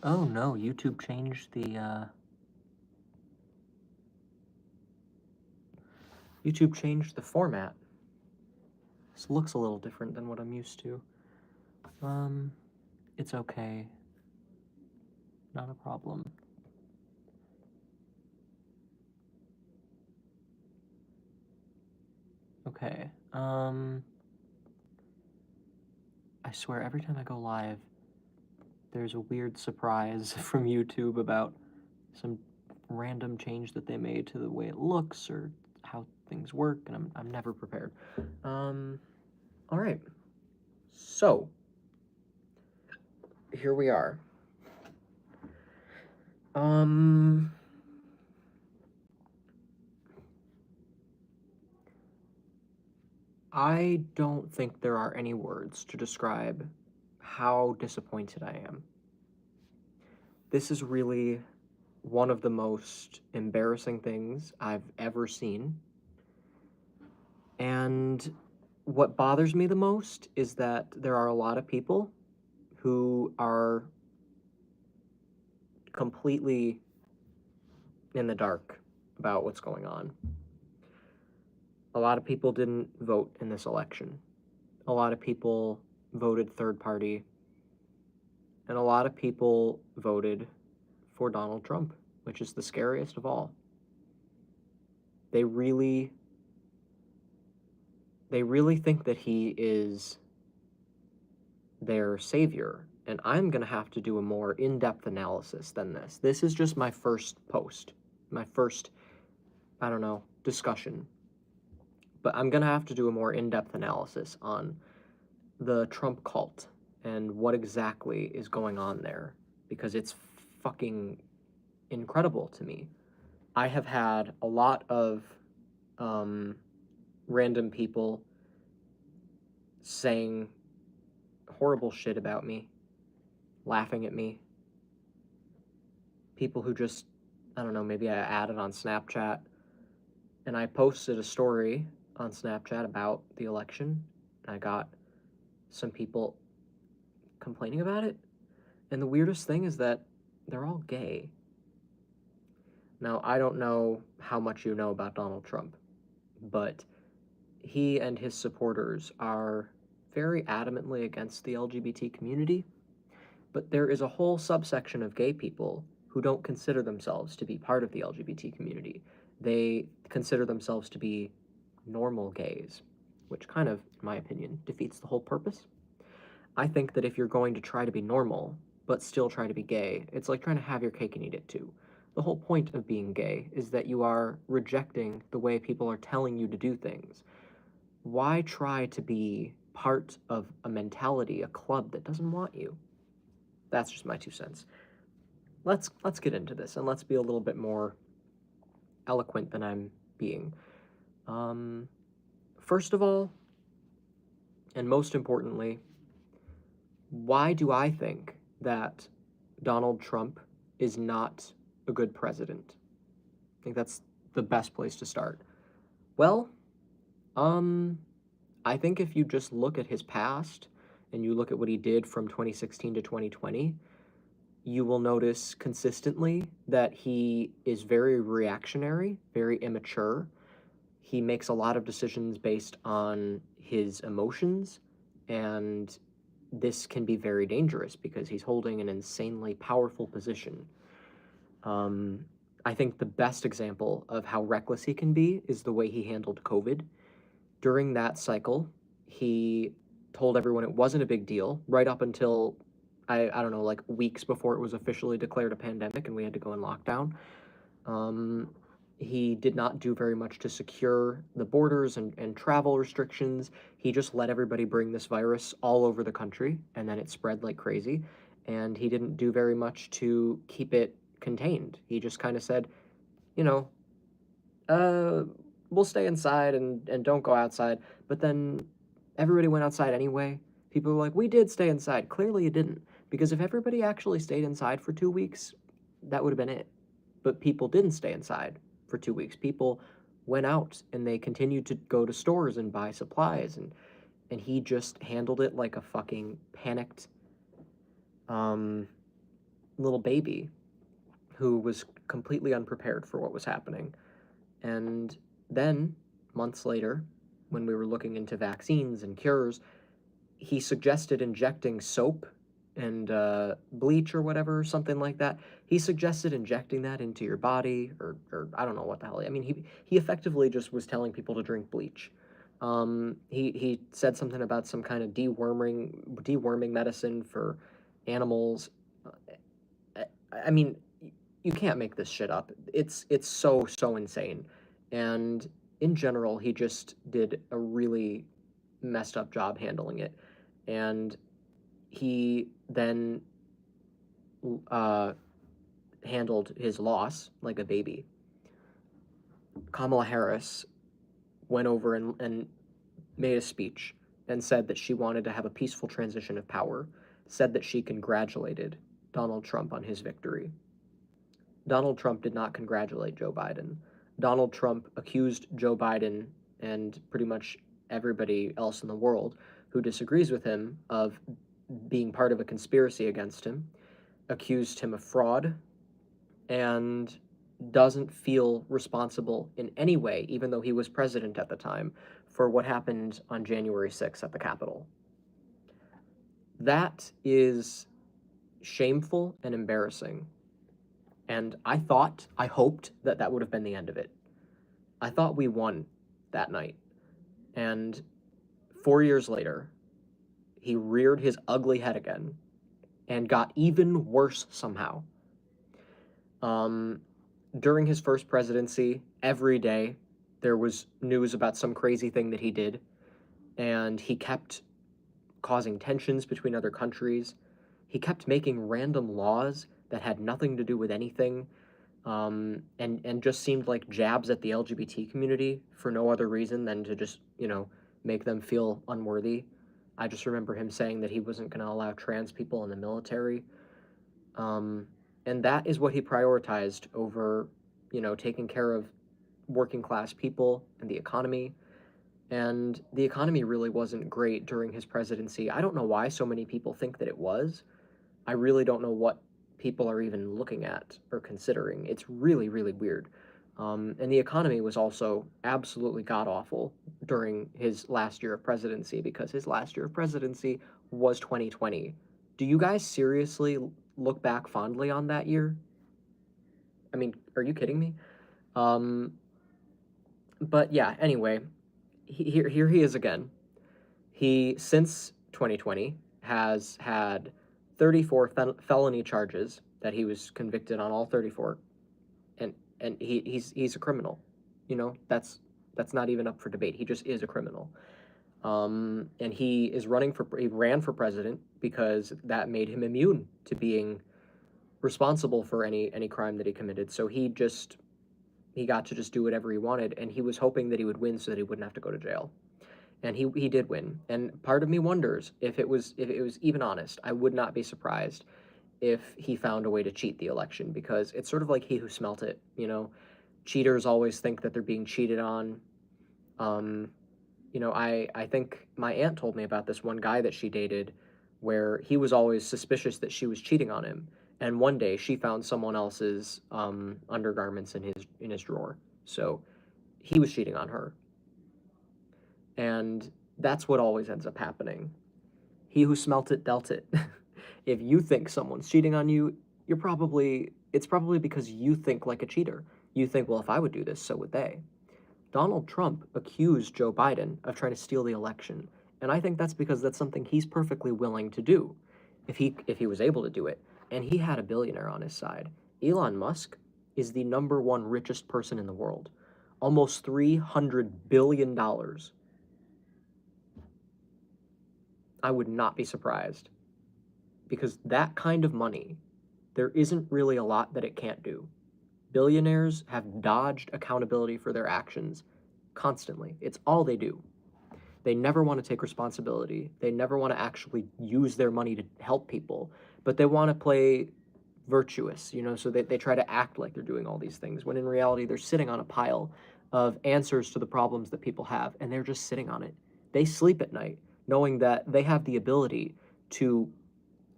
Oh no, YouTube changed the format. This looks a little different than what I'm used to. It's okay. Not a problem. Okay, I swear every time I go live, there's a weird surprise from YouTube about some random change that they made to the way it looks or how things work, and I'm never prepared. All right. So, here we are. I don't think there are any words to describe how disappointed I am. This is really one of the most embarrassing things I've ever seen. And what bothers me the most is that there are a lot of people who are completely in the dark about what's going on. A lot of people didn't vote in this election. A lot of people voted third party. And a lot of people voted for Donald Trump, which is the scariest of all. They really think that he is their savior, and I'm going to have to do a more in-depth analysis than this. This is just my first post, my first, I don't know, discussion. But I'm going to have to do a more in-depth analysis on the Trump cult and what exactly is going on there, because it's fucking incredible to me. I have had a lot of random people saying horrible shit about me, laughing at me. People who just, I don't know, maybe I added on Snapchat and I posted a story on Snapchat about the election, and I got some people complaining about it. And the weirdest thing is that they're all gay. Now, I don't know how much you know about Donald Trump, but he and his supporters are very adamantly against the LGBT community, but there is a whole subsection of gay people who don't consider themselves to be part of the LGBT community. They consider themselves to be normal gays, which kind of, in my opinion, defeats the whole purpose. I think that if you're going to try to be normal, but still try to be gay, it's like trying to have your cake and eat it too. The whole point of being gay is that you are rejecting the way people are telling you to do things. Why try to be part of a mentality, a club that doesn't want you? That's just my 2 cents. Let's get into this, and let's be a little bit more eloquent than I'm being. First of all, and most importantly, why do I think that Donald Trump is not a good president? I think that's the best place to start. Well, I think if you just look at his past and you look at what he did from 2016 to 2020, you will notice consistently that he is very reactionary, very immature. He makes a lot of decisions based on his emotions, and this can be very dangerous because he's holding an insanely powerful position. I think the best example of how reckless he can be is the way he handled COVID. During that cycle, he told everyone it wasn't a big deal right up until, I don't know, like weeks before it was officially declared a pandemic and we had to go in lockdown. He did not do very much to secure the borders and travel restrictions. He just let everybody bring this virus all over the country, and then it spread like crazy. And he didn't do very much to keep it contained. He just kind of said, you know, we'll stay inside and don't go outside. But then everybody went outside anyway. People were like, we did stay inside. Clearly you didn't. Because if everybody actually stayed inside for 2 weeks, that would have been it. But people didn't stay inside for 2 weeks. People went out and they continued to go to stores and buy supplies, and he just handled it like a fucking panicked little baby who was completely unprepared for what was happening. And then, months later, when we were looking into vaccines and cures, he suggested injecting soap and bleach or whatever, something like that. He suggested injecting that into your body, or I don't know what the hell. I mean, he effectively just was telling people to drink bleach. He said something about some kind of deworming medicine for animals. I mean, you can't make this shit up. It's so insane, and in general, he just did a really messed up job handling it, and he then uh, handled his loss like a baby. Kamala Harris went over and made a speech and said that she wanted to have a peaceful transition of power, said that she congratulated Donald Trump on his victory. Donald Trump did not congratulate Joe Biden. Donald Trump accused Joe Biden and pretty much everybody else in the world who disagrees with him of being part of a conspiracy against him, accused him of fraud, and doesn't feel responsible in any way, even though he was president at the time, for what happened on January 6th at the Capitol. That is shameful and embarrassing. And I hoped that that would have been the end of it. I thought we won that night. And 4 years later, he reared his ugly head again and got even worse somehow. During his first presidency, every day there was news about some crazy thing that he did, and he kept causing tensions between other countries. He kept making random laws that had nothing to do with anything, and just seemed like jabs at the LGBT community for no other reason than to just, make them feel unworthy. I just remember him saying that he wasn't going to allow trans people in the military. And that is what he prioritized over, taking care of working class people and the economy. And the economy really wasn't great during his presidency. I don't know why so many people think that it was. I really don't know what people are even looking at or considering. It's really, really weird. And the economy was also absolutely god-awful during his last year of presidency, because his last year of presidency was 2020. Do you guys seriously look back fondly on that year? I mean, are you kidding me? But yeah, anyway, here he is again. He, since 2020, has had 34 felony charges that he was convicted on, all 34, and he's a criminal. That's not even up for debate. He just is a criminal. And he ran for president because that made him immune to being responsible for any crime that he committed. So he got to just do whatever he wanted, and he was hoping that he would win so that he wouldn't have to go to jail. And he did win. And part of me wonders if it was even honest. I would not be surprised if he found a way to cheat the election, because it's sort of like He Who Smelt It. Cheaters always think that they're being cheated on. I think my aunt told me about this one guy that she dated, where he was always suspicious that she was cheating on him. And one day she found someone else's undergarments in his drawer. So he was cheating on her. And that's what always ends up happening. He who smelt it dealt it. If you think someone's cheating on you, it's probably because you think like a cheater. You think, well, if I would do this, so would they. Donald Trump accused Joe Biden of trying to steal the election, and I think that's because that's something he's perfectly willing to do if he was able to do it. And he had a billionaire on his side. Elon Musk is the #1 richest person in the world. Almost $300 billion. I would not be surprised, because that kind of money, there isn't really a lot that it can't do. Billionaires have dodged accountability for their actions constantly. It's all they do. They never want to take responsibility. They never want to actually use their money to help people, but they want to play virtuous, so they try to act like they're doing all these things, when in reality they're sitting on a pile of answers to the problems that people have, and they're just sitting on it. They sleep at night knowing that they have the ability to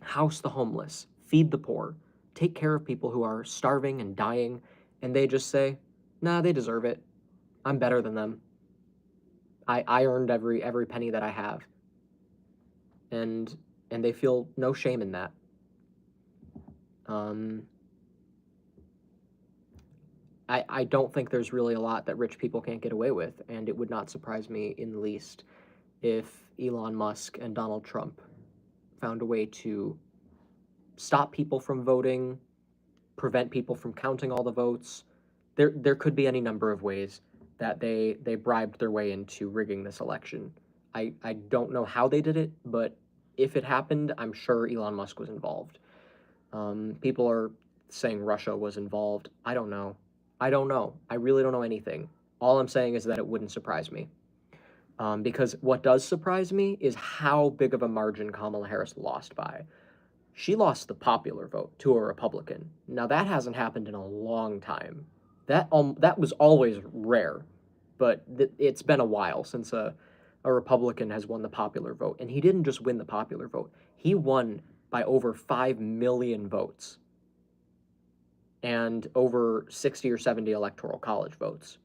house the homeless, feed the poor, take care of people who are starving and dying, and they just say, nah, they deserve it. I'm better than them. I earned every penny that I have. And they feel no shame in that. I don't think there's really a lot that rich people can't get away with, and it would not surprise me in the least if Elon Musk and Donald Trump found a way to stop people from voting, prevent people from counting all the votes. There could be any number of ways that they bribed their way into rigging this election. I don't know how they did it, but if it happened, I'm sure Elon Musk was involved. People are saying Russia was involved. I don't know. I don't know. I really don't know anything. All I'm saying is that it wouldn't surprise me. Because what does surprise me is how big of a margin Kamala Harris lost by. She lost the popular vote to a Republican. Now, that hasn't happened in a long time. That was always rare, but it's been a while since a Republican has won the popular vote. And he didn't just win the popular vote. He won by over 5 million votes and over 60 or 70 electoral college votes.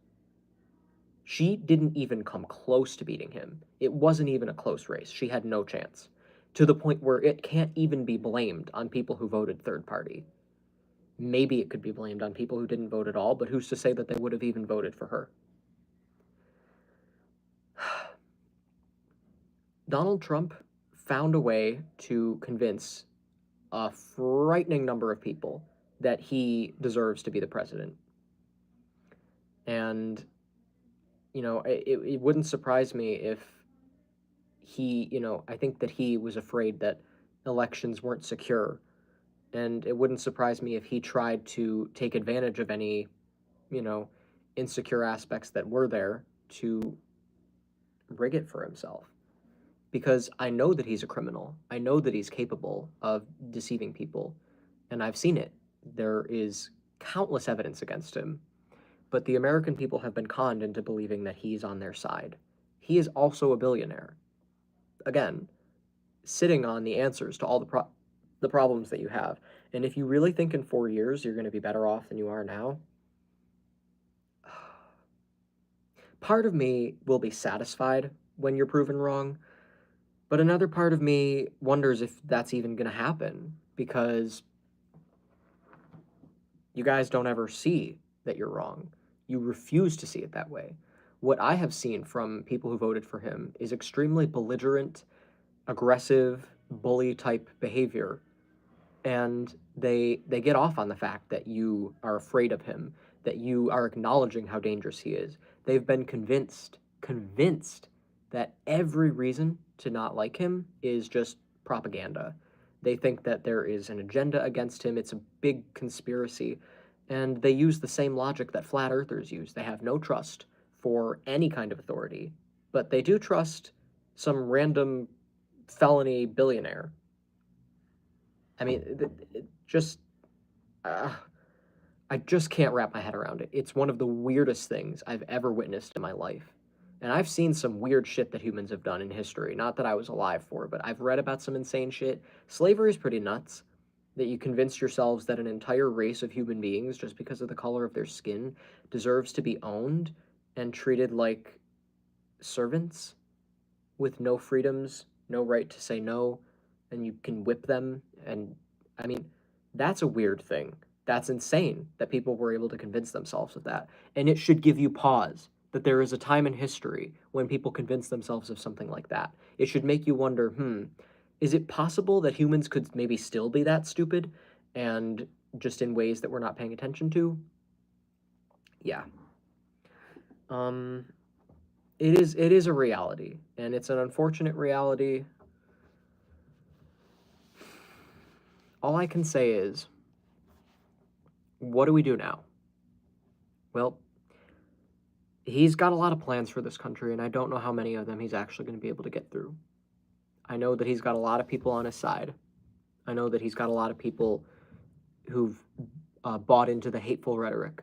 She didn't even come close to beating him. It wasn't even a close race. She had no chance, to the point where it can't even be blamed on people who voted third party. Maybe it could be blamed on people who didn't vote at all, but who's to say that they would have even voted for her? Donald Trump found a way to convince a frightening number of people that he deserves to be the president. And, it wouldn't surprise me if he, I think that he was afraid that elections weren't secure. And it wouldn't surprise me if he tried to take advantage of any, insecure aspects that were there to rig it for himself. Because I know that he's a criminal. I know that he's capable of deceiving people. And I've seen it. There is countless evidence against him. But the American people have been conned into believing that he's on their side. He is also a billionaire. Again, sitting on the answers to all the problems that you have. And if you really think in 4 years you're going to be better off than you are now, part of me will be satisfied when you're proven wrong, but another part of me wonders if that's even going to happen, because you guys don't ever see that you're wrong. You refuse to see it that way. What I have seen from people who voted for him is extremely belligerent, aggressive, bully-type behavior, and they get off on the fact that you are afraid of him, that you are acknowledging how dangerous he is. They've been convinced that every reason to not like him is just propaganda. They think that there is an agenda against him. It's a big conspiracy. And they use the same logic that flat earthers use. They have no trust for any kind of authority, but they do trust some random felony billionaire. I mean, I just can't wrap my head around it. It's one of the weirdest things I've ever witnessed in my life. And I've seen some weird shit that humans have done in history. Not that I was alive for, but I've read about some insane shit. Slavery is pretty nuts. That you convinced yourselves that an entire race of human beings, just because of the color of their skin, deserves to be owned and treated like servants with no freedoms, no right to say no, and you can whip them. And I mean, that's a weird thing. That's insane that people were able to convince themselves of that. And it should give you pause that there is a time in history when people convince themselves of something like that. It should make you wonder, is it possible that humans could maybe still be that stupid, and just in ways that we're not paying attention to? Yeah. It is a reality, and it's an unfortunate reality. All I can say is, what do we do now? Well, he's got a lot of plans for this country, and I don't know how many of them he's actually going to be able to get through. I know that he's got a lot of people on his side. I know that he's got a lot of people who've bought into the hateful rhetoric.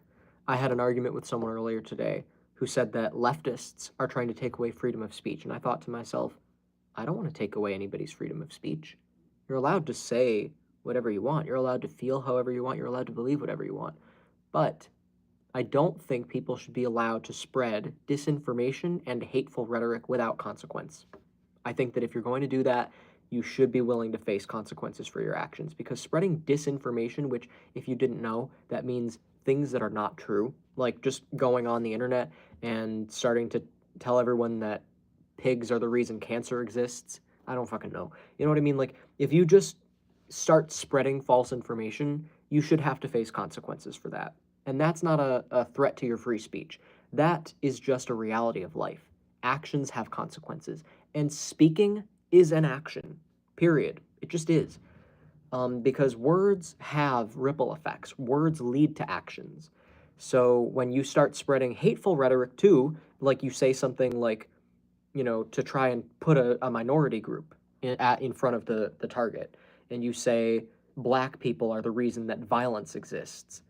I had an argument with someone earlier today who said that leftists are trying to take away freedom of speech, and I thought to myself, I don't want to take away anybody's freedom of speech. You're allowed to say whatever you want. You're allowed to feel however you want. You're allowed to believe whatever you want. But I don't think people should be allowed to spread disinformation and hateful rhetoric without consequence. I think that if you're going to do that, you should be willing to face consequences for your actions, because spreading disinformation, which, if you didn't know, that means things that are not true, like just going on the internet and starting to tell everyone that pigs are the reason cancer exists. I don't fucking know. You know what I mean? Like, if you just start spreading false information, you should have to face consequences for that. And that's not a threat to your free speech. That is just a reality of life. Actions have consequences. And speaking is an action, period. It just is. Because words have ripple effects. Words lead to actions. So when you start spreading hateful rhetoric too, like you say something like, to try and put a minority group in front of the target, and you say black people are the reason that violence exists,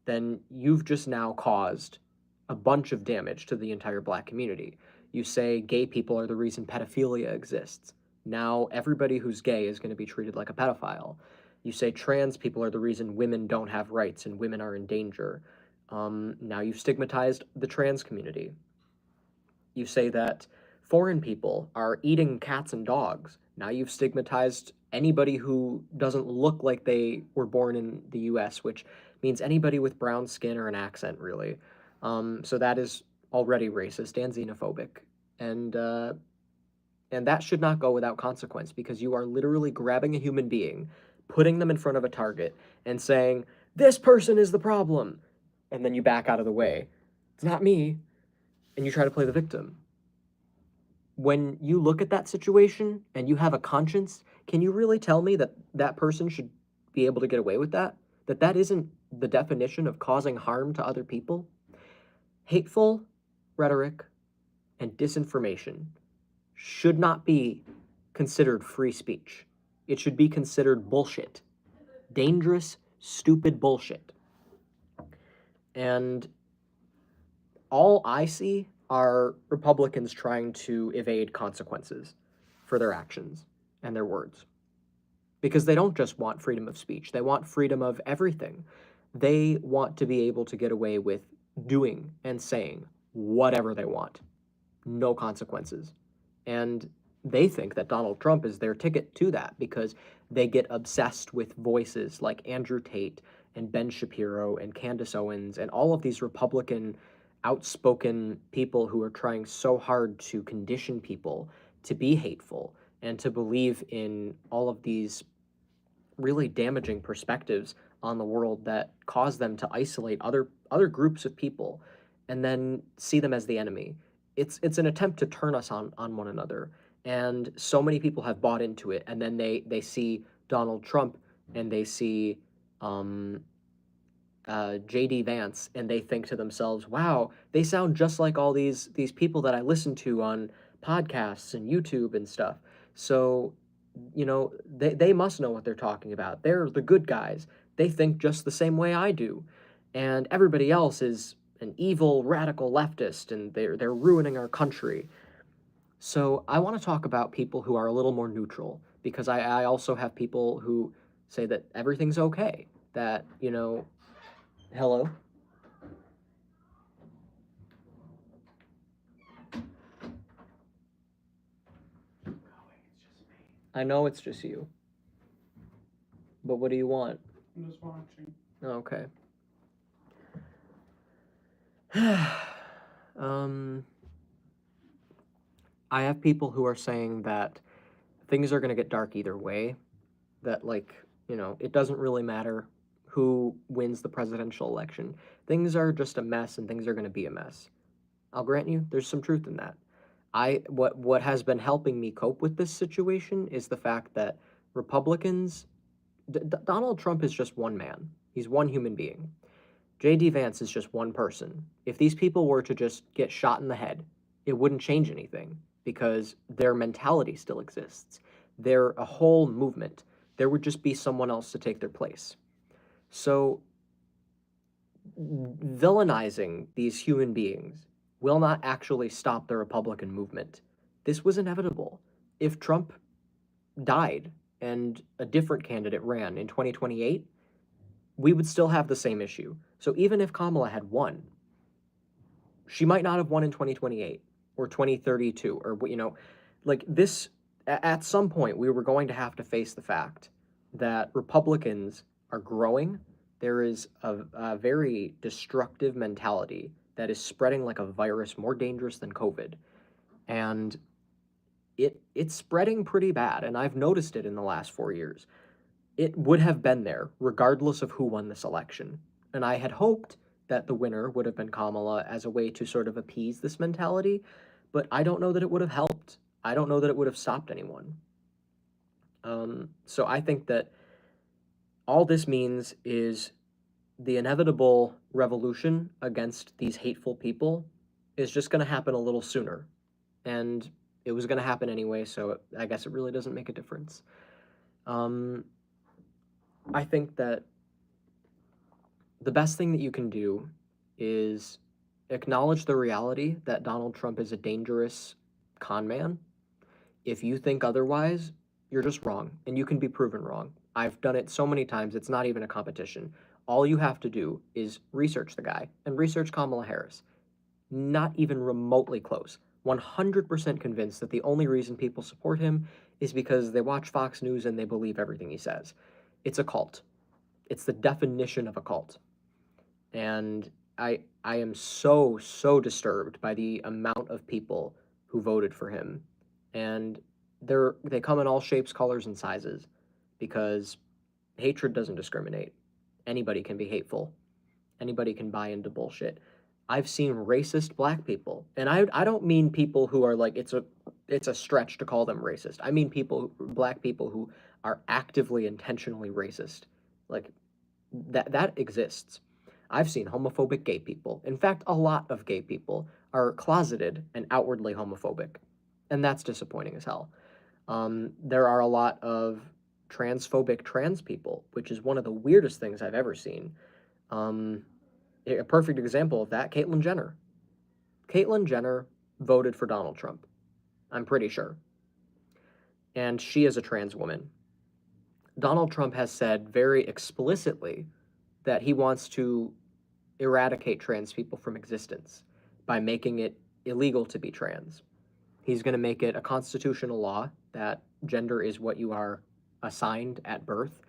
then you've just now caused a bunch of damage to the entire black community. You say gay people are the reason pedophilia exists. Now everybody who's gay is going to be treated like a pedophile. You say trans people are the reason women don't have rights and women are in danger. Now you've stigmatized the trans community. You say that foreign people are eating cats and dogs. Now you've stigmatized anybody who doesn't look like they were born in the US, which means anybody with brown skin or an accent, really. So that is already racist and xenophobic. And that should not go without consequence, because you are literally grabbing a human being, putting them in front of a target, and saying, this person is the problem. And then you back out of the way. It's not me. And you try to play the victim. When you look at that situation and you have a conscience, can you really tell me that that person should be able to get away with that? That isn't the definition of causing harm to other people? Hateful rhetoric and disinformation should not be considered free speech. It should be considered bullshit. Dangerous, stupid bullshit. And all I see are Republicans trying to evade consequences for their actions and their words. Because they don't just want freedom of speech, they want freedom of everything. They want to be able to get away with doing and saying whatever they want. No consequences. And they think that Donald Trump is their ticket to that, because they get obsessed with voices like Andrew Tate and Ben Shapiro and Candace Owens and all of these Republican outspoken people who are trying so hard to condition people to be hateful and to believe in all of these really damaging perspectives on the world that cause them to isolate other groups of people and then see them as the enemy. It's an attempt to turn us on one another. And so many people have bought into it, and then they see Donald Trump and they see J.D. Vance, and they think to themselves, wow, they sound just like all these people that I listen to on podcasts and YouTube and stuff. So, they must know what they're talking about. They're the good guys. They think just the same way I do. And everybody else is an evil, radical leftist, and they're ruining our country. So I want to talk about people who are a little more neutral, because I also have people who say that everything's okay, that, hello? I know it's just you. But what do you want? I'm just watching. Okay. I have people who are saying that things are going to get dark either way, that, it doesn't really matter who wins the presidential election. Things are just a mess, and things are going to be a mess. I'll grant you, there's some truth in that. What has been helping me cope with this situation is the fact that Republicans, Donald Trump is just one man. He's one human being. J.D. Vance is just one person. If these people were to just get shot in the head, it wouldn't change anything, because their mentality still exists. They're a whole movement. There would just be someone else to take their place. So, villainizing these human beings will not actually stop the Republican movement. This was inevitable. If Trump died, and a different candidate ran in 2028, we would still have the same issue. So even if Kamala had won, she might not have won in 2028 or 2032 or, like this. At some point, we were going to have to face the fact that Republicans are growing. There is a very destructive mentality that is spreading like a virus, more dangerous than COVID. And it's spreading pretty bad. And I've noticed it in the last 4 years. It would have been there regardless of who won this election. And I had hoped that the winner would have been Kamala as a way to sort of appease this mentality, but I don't know that it would have helped. I don't know that it would have stopped anyone. So I think that all this means is the inevitable revolution against these hateful people is just going to happen a little sooner. And it was going to happen anyway, so I guess it really doesn't make a difference. I think that the best thing that you can do is acknowledge the reality that Donald Trump is a dangerous con man. If you think otherwise, you're just wrong, and you can be proven wrong. I've done it so many times, it's not even a competition. All you have to do is research the guy and research Kamala Harris. Not even remotely close. 100% convinced that the only reason people support him is because they watch Fox News and they believe everything he says. It's a cult. It's the definition of a cult. And I am so disturbed by the amount of people who voted for him. And they come in all shapes, colors, and sizes because hatred doesn't discriminate. Anybody can be hateful. Anybody can buy into bullshit. I've seen racist black people, and I don't mean people who are like it's a stretch to call them racist. I mean black people who are actively intentionally racist. Like that exists. I've seen homophobic gay people. In fact, a lot of gay people are closeted and outwardly homophobic, and that's disappointing as hell. There are a lot of transphobic trans people, which is one of the weirdest things I've ever seen. A perfect example of that, Caitlyn Jenner. Caitlyn Jenner voted for Donald Trump, I'm pretty sure. And she is a trans woman. Donald Trump has said very explicitly that he wants to eradicate trans people from existence by making it illegal to be trans. He's going to make it a constitutional law that gender is what you are assigned at birth.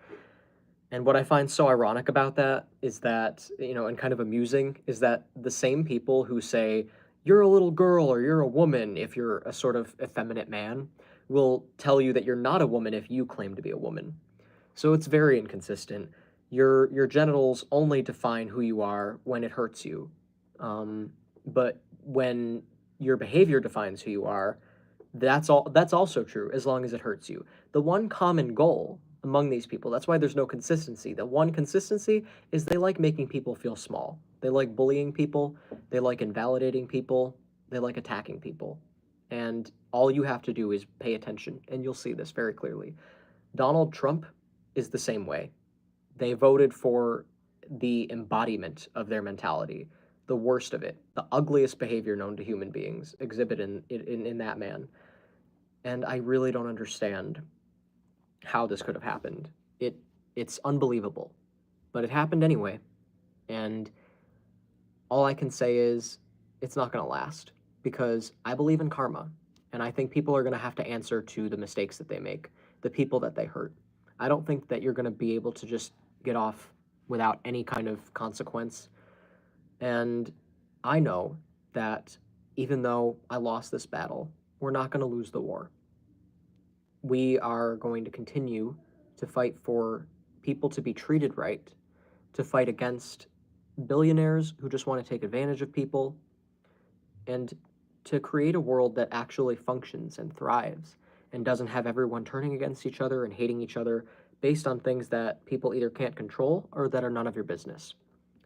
And what I find so ironic about that is that, and kind of amusing, is that the same people who say, you're a little girl or you're a woman if you're a sort of effeminate man, will tell you that you're not a woman if you claim to be a woman. So it's very inconsistent. Your genitals only define who you are when it hurts you. But when your behavior defines who you are, that's also true as long as it hurts you. The one common goal among these people, that's why there's no consistency. The one consistency is they like making people feel small. They like bullying people. They like invalidating people. They like attacking people. And all you have to do is pay attention, and you'll see this very clearly. Donald Trump is the same way. They voted for the embodiment of their mentality, the worst of it, the ugliest behavior known to human beings exhibited in that man. And I really don't understand how this could have happened. It's unbelievable, but it happened anyway. And all I can say is it's not going to last because I believe in karma, and I think people are going to have to answer to the mistakes that they make, the people that they hurt. I don't think that you're going to be able to just get off without any kind of consequence. And I know that even though I lost this battle, we're not going to lose the war. We are going to continue to fight for people to be treated right, to fight against billionaires who just want to take advantage of people, and to create a world that actually functions and thrives and doesn't have everyone turning against each other and hating each other based on things that people either can't control or that are none of your business.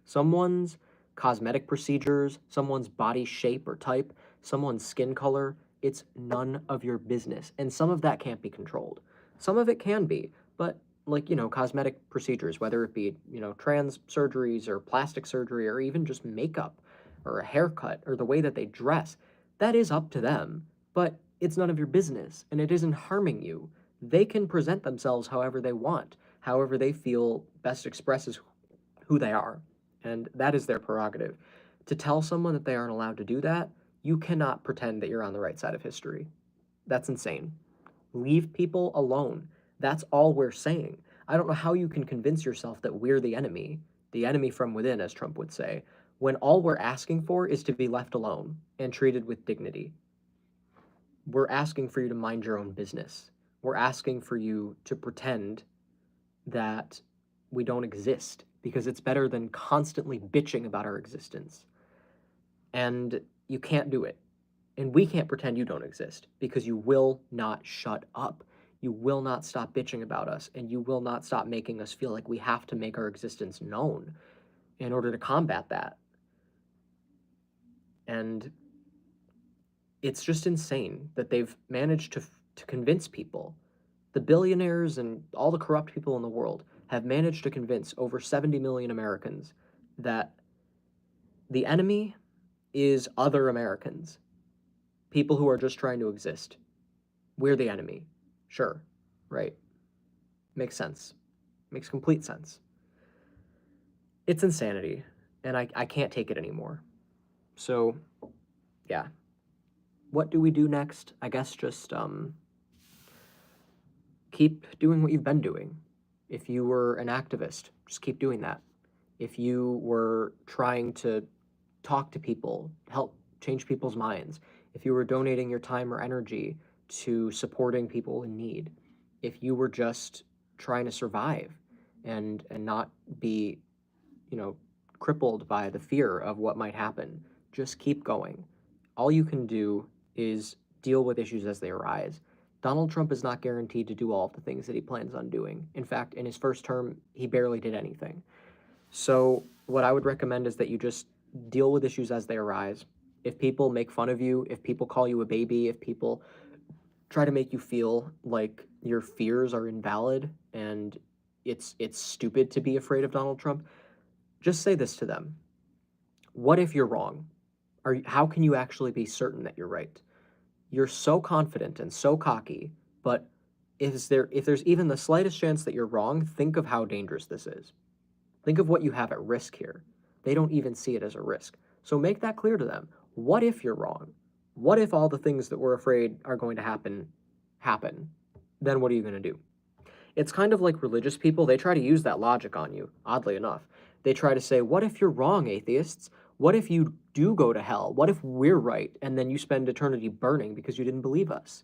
Someone's cosmetic procedures, someone's body shape or type, someone's skin color, it's none of your business. And some of that can't be controlled. Some of it can be, but like, cosmetic procedures, whether it be, trans surgeries or plastic surgery or even just makeup or a haircut or the way that they dress, that is up to them, but it's none of your business and it isn't harming you. they can present themselves however they want, however they feel best expresses who they are. And that is their prerogative. To tell someone that they aren't allowed to do that, you cannot pretend that you're on the right side of history. That's insane. Leave people alone. That's all we're saying. I don't know how you can convince yourself that we're the enemy from within, as Trump would say, when all we're asking for is to be left alone and treated with dignity. We're asking for you to mind your own business. We're asking for you to pretend that we don't exist because it's better than constantly bitching about our existence. And you can't do it. And we can't pretend you don't exist because you will not shut up. You will not stop bitching about us, and you will not stop making us feel like we have to make our existence known in order to combat that. And it's just insane that they've managed to convince people. The billionaires and all the corrupt people in the world have managed to convince over 70 million Americans that the enemy is other Americans, people who are just trying to exist. We're the enemy. Sure, right. Makes sense. Makes complete sense. It's insanity, and I can't take it anymore. So, yeah. What do we do next? I guess just keep doing what you've been doing. If you were an activist, just keep doing that. If you were trying to talk to people, help change people's minds, if you were donating your time or energy to supporting people in need, if you were just trying to survive and not be, crippled by the fear of what might happen, just keep going. All you can do is deal with issues as they arise. Donald Trump is not guaranteed to do all of the things that he plans on doing. In fact, in his first term, he barely did anything. So, what I would recommend is that you just deal with issues as they arise. If people make fun of you, if people call you a baby, if people try to make you feel like your fears are invalid and it's stupid to be afraid of Donald Trump, just say this to them. What if you're wrong? How can you actually be certain that you're right? You're so confident and so cocky, but if there's even the slightest chance that you're wrong, think of how dangerous this is. Think of what you have at risk here. They don't even see it as a risk. So make that clear to them. What if you're wrong? What if all the things that we're afraid are going to happen? Then what are you going to do? It's kind of like religious people. They try to use that logic on you, oddly enough. They try to say, what if you're wrong, atheists? What if you do go to hell? What if we're right and then you spend eternity burning because you didn't believe us?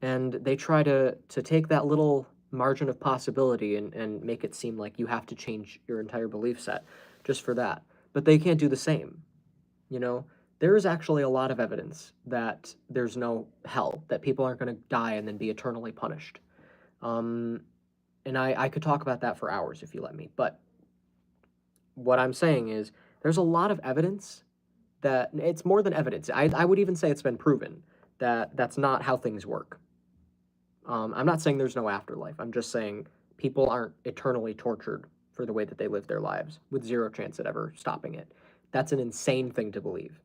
And they try to take that little margin of possibility and make it seem like you have to change your entire belief set just for that. But they can't do the same. There is actually a lot of evidence that there's no hell, that people aren't going to die and then be eternally punished. And I could talk about that for hours if you let me. But what I'm saying is there's a lot of evidence that it's more than evidence. I would even say it's been proven that that's not how things work. I'm not saying there's no afterlife. I'm just saying people aren't eternally tortured for the way that they live their lives with zero chance at ever stopping it. That's an insane thing to believe.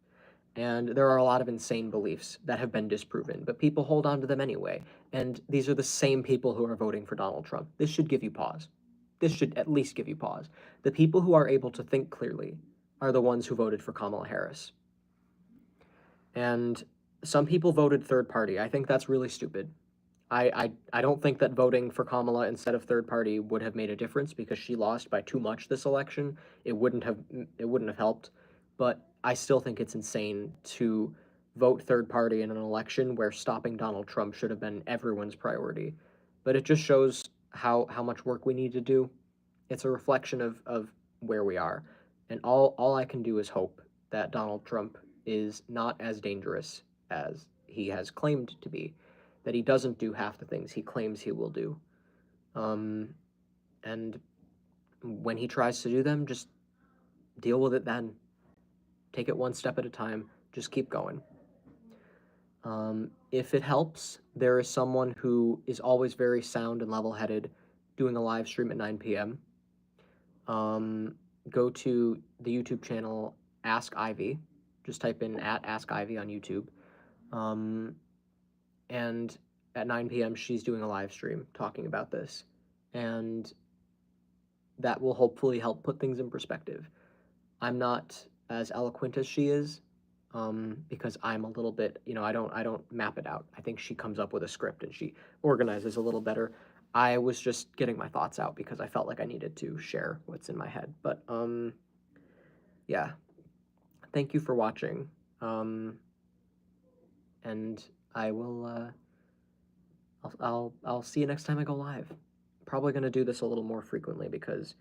And there are a lot of insane beliefs that have been disproven, but people hold on to them anyway. And these are the same people who are voting for Donald Trump. This should give you pause. This should at least give you pause. The people who are able to think clearly are the ones who voted for Kamala Harris. And some people voted third party. I think that's really stupid. I don't think that voting for Kamala instead of third party would have made a difference because she lost by too much this election. It wouldn't have helped. But I still think it's insane to vote third party in an election where stopping Donald Trump should have been everyone's priority. But it just shows how much work we need to do. It's a reflection of where we are. And all I can do is hope that Donald Trump is not as dangerous as he has claimed to be, that he doesn't do half the things he claims he will do. And when he tries to do them, just deal with it then. Take it one step at a time. Just keep going. If it helps, there is someone who is always very sound and level-headed doing a live stream at 9 p.m. Go to the YouTube channel Ask Ivy. Just type in @AskIvy on YouTube. And at 9 p.m. she's doing a live stream talking about this, and that will hopefully help put things in perspective. I'm not as eloquent as she is, because I'm a little bit, I don't map it out. I think she comes up with a script and she organizes a little better. I was just getting my thoughts out because I felt like I needed to share what's in my head. But yeah, thank you for watching, and I will. I'll see you next time I go live. Probably gonna do this a little more frequently because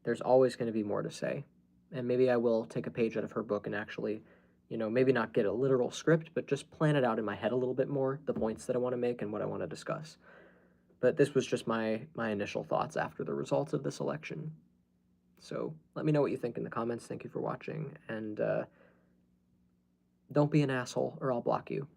there's always going to be more to say. And maybe I will take a page out of her book and actually, maybe not get a literal script, but just plan it out in my head a little bit more, the points that I want to make and what I want to discuss. But this was just my initial thoughts after the results of this election. So let me know what you think in the comments. Thank you for watching, and don't be an asshole or I'll block you.